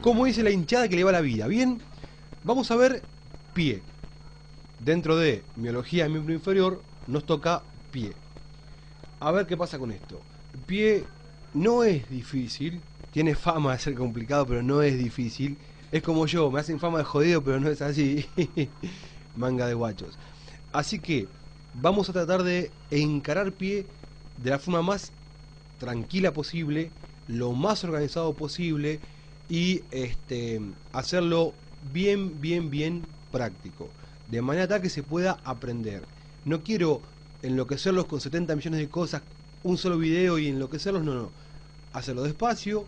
¿Cómo dice la hinchada que le va la vida? Bien, vamos a ver pie. Dentro de miología de miembro inferior nos toca pie. A ver qué pasa con esto. El pie no es difícil, tiene fama de ser complicado, pero no es difícil. Es como yo, me hacen fama de jodido, pero no es así. Manga de guachos. Así que vamos a tratar de encarar pie de la forma más tranquila posible, lo más organizado posible y hacerlo bien práctico, de manera tal que se pueda aprender. No quiero enloquecerlos con 70 millones de cosas, un solo video y enloquecerlos, no. Hacerlo despacio,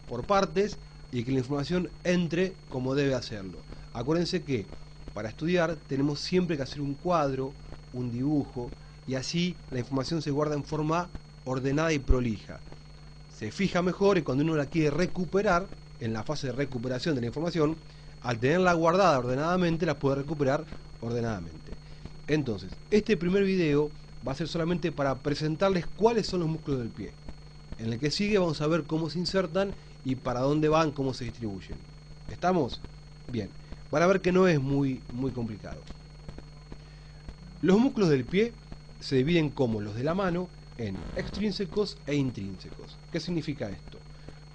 por partes, y que la información entre como debe hacerlo. Acuérdense que para estudiar tenemos siempre que hacer un cuadro, un dibujo, y así la información se guarda en forma ordenada y prolija. Se fija mejor y cuando uno la quiere recuperar, en la fase de recuperación de la información, al tenerla guardada ordenadamente, la puede recuperar ordenadamente. Entonces, este primer video va a ser solamente para presentarles cuáles son los músculos del pie. En el que sigue vamos a ver cómo se insertan y para dónde van, cómo se distribuyen. ¿Estamos? Bien. Van a ver que no es muy complicado. Los músculos del pie se dividen como los de la mano en extrínsecos e intrínsecos. ¿Qué significa esto?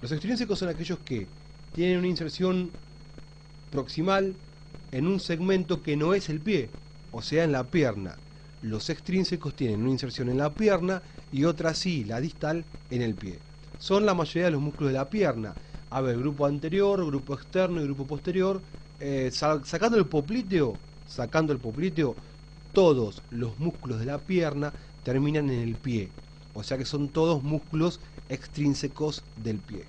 Los extrínsecos son aquellos que tienen una inserción proximal en un segmento que no es el pie, o sea, en la pierna. Los extrínsecos tienen una inserción en la pierna y otra sí, la distal, en el pie. Son la mayoría de los músculos de la pierna. A ver, grupo anterior, grupo externo y grupo posterior. Sacando el popliteo, todos los músculos de la pierna terminan en el pie. O sea que son todos músculos extrínsecos del pie.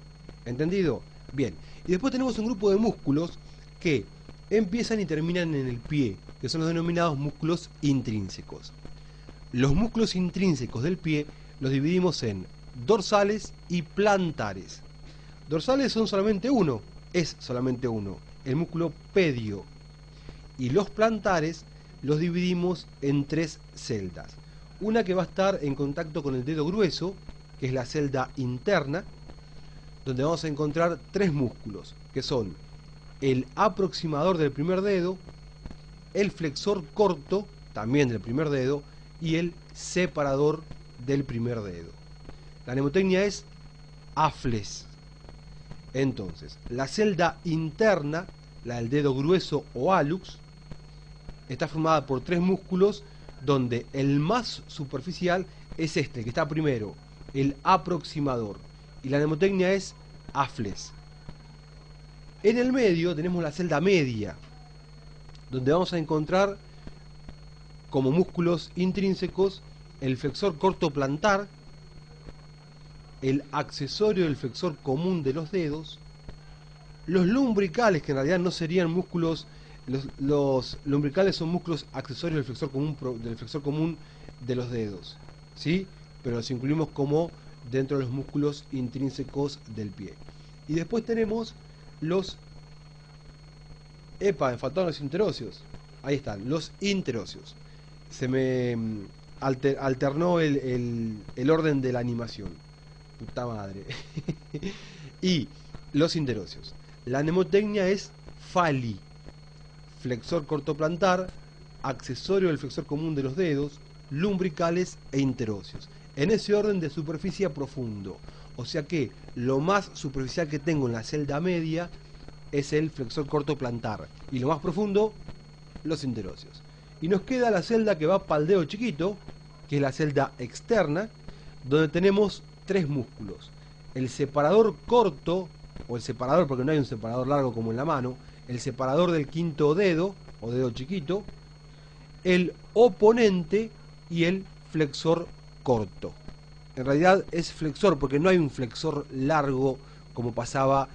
¿Entendido? Bien. Y después tenemos un grupo de músculos que empiezan y terminan en el pie, que son los denominados músculos intrínsecos. Los músculos intrínsecos del pie los dividimos en dorsales y plantares. Dorsales son solamente uno, es solamente uno, el músculo pedio. Y los plantares los dividimos en tres celdas. Una que va a estar en contacto con el dedo grueso, que es la celda interna, donde vamos a encontrar tres músculos, que son el aproximador del primer dedo, el flexor corto, también del primer dedo, y el separador del primer dedo. La mnemotecnia es AFLES. Entonces, la celda interna, la del dedo grueso o hallux, está formada por tres músculos, donde el más superficial es este, que está primero, el aproximador, y la mnemotecnia es AFLES. En el medio tenemos la celda media, donde vamos a encontrar como músculos intrínsecos el flexor corto plantar, el accesorio del flexor común de los dedos, los lumbricales, que en realidad no serían músculos, los lumbricales son músculos accesorios del flexor común de los dedos, ¿sí? Pero los incluimos como dentro de los músculos intrínsecos del pie. Y después tenemos los... me faltaron los interóseos. Ahí están, los interóseos. Se me alternó el orden de la animación. Puta madre. Y los interóseos. La mnemotecnia es FALI. Flexor cortoplantar, accesorio del flexor común de los dedos, lumbricales e interóseos. En ese orden de superficie a profundo. O sea que lo más superficial que tengo en la celda media es el flexor corto plantar, y lo más profundo, los interóseos. Y nos queda la celda que va para el dedo chiquito, que es la celda externa, donde tenemos tres músculos: el separador corto, o el separador, porque no hay un separador largo como en la mano, el separador del quinto dedo, o dedo chiquito, el oponente y el flexor corto. En realidad es flexor, porque no hay un flexor largo como pasaba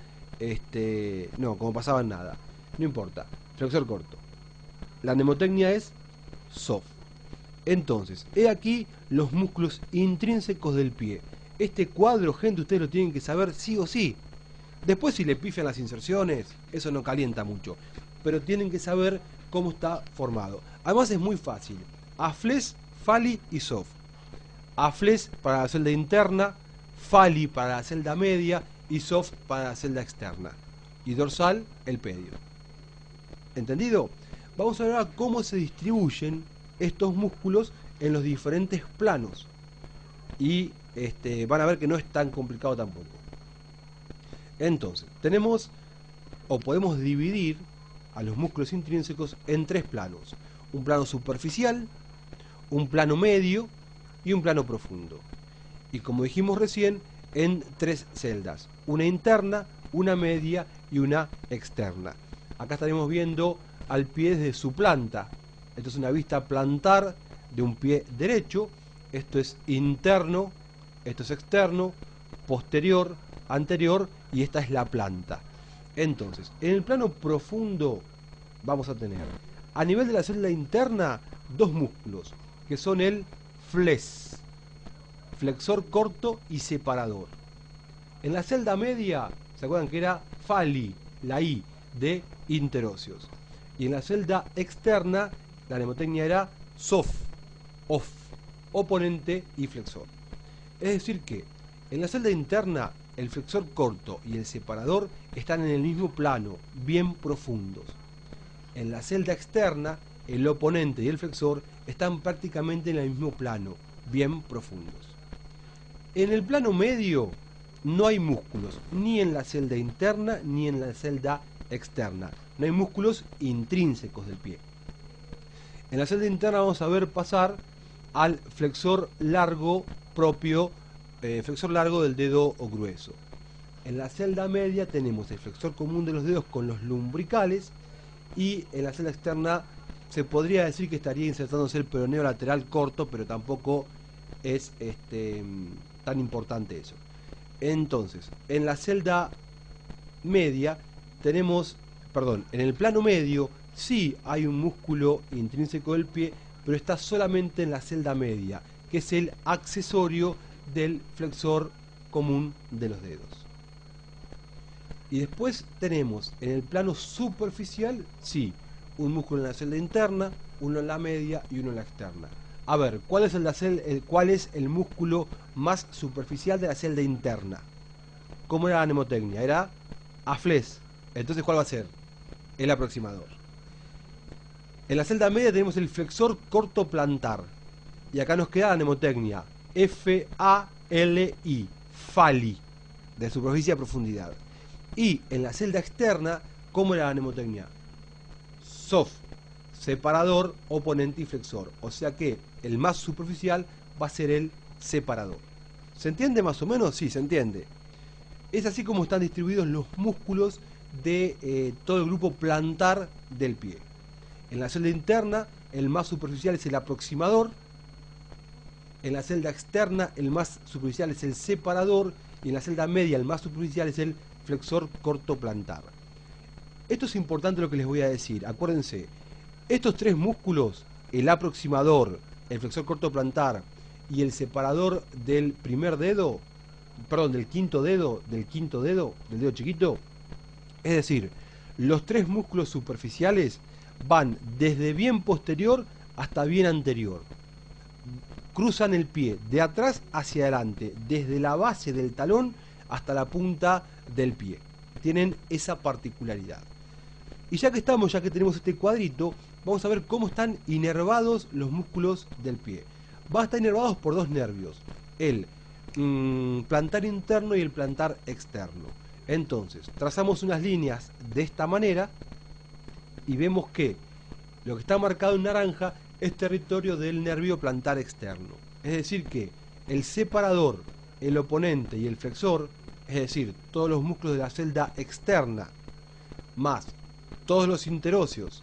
como pasaba en nada. No importa. Flexor corto. La mnemotecnia es SOF. Entonces, he aquí los músculos intrínsecos del pie. Este cuadro, gente, ustedes lo tienen que saber sí o sí. Después, si le pifian las inserciones, eso no calienta mucho. Pero tienen que saber cómo está formado. Además es muy fácil. AFLES, FALI y SOF. AFLES para la celda interna, FALI para la celda media y SOF para la celda externa. y dorsal el pedio. ¿Entendido? Vamos a ver ahora cómo se distribuyen estos músculos en los diferentes planos. Y van a ver que no es tan complicado tampoco. Entonces, tenemos o podemos dividir a los músculos intrínsecos en tres planos. Un plano superficial, un plano medio y un plano profundo. Y como dijimos recién, en tres celdas. Una interna, una media y una externa. Acá estaremos viendo al pie desde su planta. Esto es una vista plantar de un pie derecho. Esto es interno, esto es externo, posterior, anterior y esta es la planta. Entonces, en el plano profundo vamos a tener a nivel de la celda interna dos músculos que son el fles, flexor corto y separador. En la celda media, ¿se acuerdan que era fali, la I de interóseos? Y en la celda externa, la mnemotecnia era sof, off, oponente y flexor. Es decir que en la celda interna el flexor corto y el separador están en el mismo plano, bien profundos. En la celda externa el oponente y el flexor están prácticamente en el mismo plano, bien profundos. En el plano medio no hay músculos, ni en la celda interna ni en la celda externa. No hay músculos intrínsecos del pie. En la celda interna vamos a ver pasar al flexor largo propio, flexor largo del dedo grueso. En la celda media tenemos el flexor común de los dedos con los lumbricales y en la celda externa se podría decir que estaría insertándose el peroneo lateral corto, pero tampoco es tan importante eso. Entonces, en la celda media tenemos, en el plano medio sí hay un músculo intrínseco del pie, pero está solamente en la celda media, que es el accesorio del flexor común de los dedos. Y después tenemos en el plano superficial, sí, un músculo en la celda interna, uno en la media y uno en la externa. A ver, ¿cuál es el músculo más superficial de la celda interna? ¿Cómo era la mnemotecnia? Era afles. Entonces, ¿cuál va a ser? El aproximador. En la celda media tenemos el flexor corto plantar. Y acá nos queda la mnemotecnia F-A-L-I, fali, de superficie a profundidad. Y en la celda externa, ¿cómo era la mnemotecnia? Sof, separador, oponente y flexor. O sea que el más superficial va a ser el separador. ¿Se entiende más o menos? Sí, se entiende. Es así como están distribuidos los músculos de todo el grupo plantar del pie. En la celda interna, el más superficial es el aproximador. En la celda externa, el más superficial es el separador. Y en la celda media, el más superficial es el flexor corto plantar. Esto es importante lo que les voy a decir. Acuérdense, estos tres músculos, el aproximador, el flexor corto plantar y el separador del primer dedo, del quinto dedo, del dedo chiquito, es decir, los tres músculos superficiales van desde bien posterior hasta bien anterior. Cruzan el pie de atrás hacia adelante, desde la base del talón hasta la punta del pie. Tienen esa particularidad. Y ya que tenemos este cuadrito, vamos a ver cómo están inervados los músculos del pie. Van a estar inervados por dos nervios, el plantar interno y el plantar externo. Entonces, trazamos unas líneas de esta manera y vemos que lo que está marcado en naranja es territorio del nervio plantar externo. Es decir que el separador, el oponente y el flexor, es decir, todos los músculos de la celda externa, más todos los interóseos,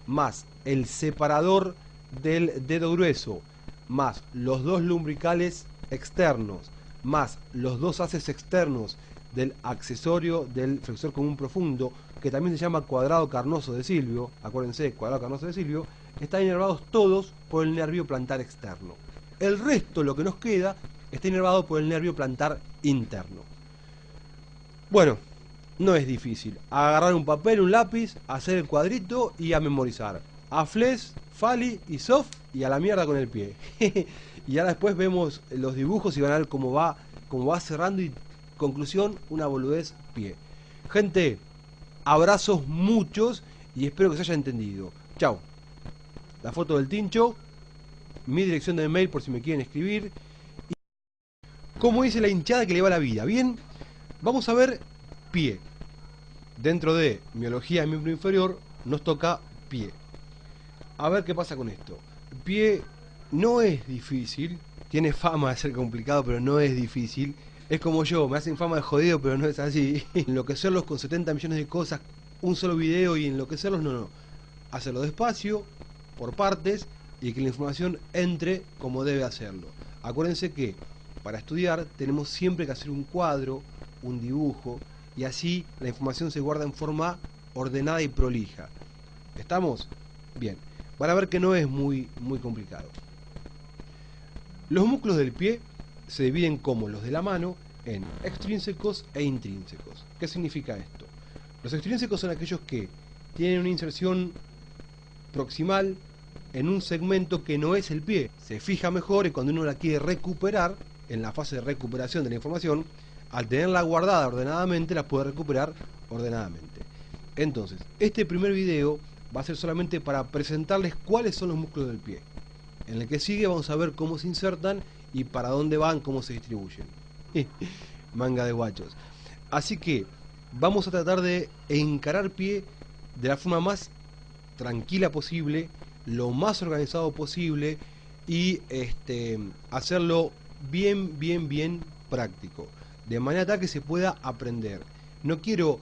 más el separador del dedo grueso, más los dos lumbricales externos, más los dos haces externos del accesorio del flexor común profundo, que también se llama cuadrado carnoso de Silvio, acuérdense, cuadrado carnoso de Silvio, están inervados todos por el nervio plantar externo. El resto, lo que nos queda, está inervado por el nervio plantar interno. Bueno, no es difícil. Agarrar un papel, un lápiz, hacer el cuadrito y a memorizar. Afles, fali y sof y a la mierda con el pie. Y ahora después vemos los dibujos y van a ver cómo va cerrando y conclusión, una boludez, pie. Gente, abrazos muchos y espero que se haya entendido. Chao. La foto del tincho, mi dirección de mail por si me quieren escribir. ¿Cómo dice la hinchada que le va la vida? Bien, vamos a ver pie. Dentro de miología de miembro inferior nos toca pie. A ver qué pasa con esto. Pie no es difícil, tiene fama de ser complicado, pero no es difícil. Es como yo, me hacen fama de jodido, pero no es así. Enloquecerlos con 70 millones de cosas, un solo video y enloquecerlos, no. Hacerlo despacio, por partes, y que la información entre como debe hacerlo. Acuérdense que para estudiar tenemos siempre que hacer un cuadro, un dibujo, y así la información se guarda en forma ordenada y prolija. ¿Estamos? Bien. Van a ver que no es muy complicado. Los músculos del pie se dividen como los de la mano en extrínsecos e intrínsecos. ¿Qué significa esto? Los extrínsecos son aquellos que tienen una inserción proximal en un segmento que no es el pie. Se fija mejor y cuando uno la quiere recuperar, en la fase de recuperación de la información, al tenerla guardada ordenadamente, la puede recuperar ordenadamente. Entonces, este primer video va a ser solamente para presentarles cuáles son los músculos del pie. En el que sigue vamos a ver cómo se insertan y para dónde van, cómo se distribuyen. Manga de guachos. Así que vamos a tratar de encarar pie de la forma más tranquila posible, lo más organizado posible y hacerlo bien práctico, de manera tal que se pueda aprender. No quiero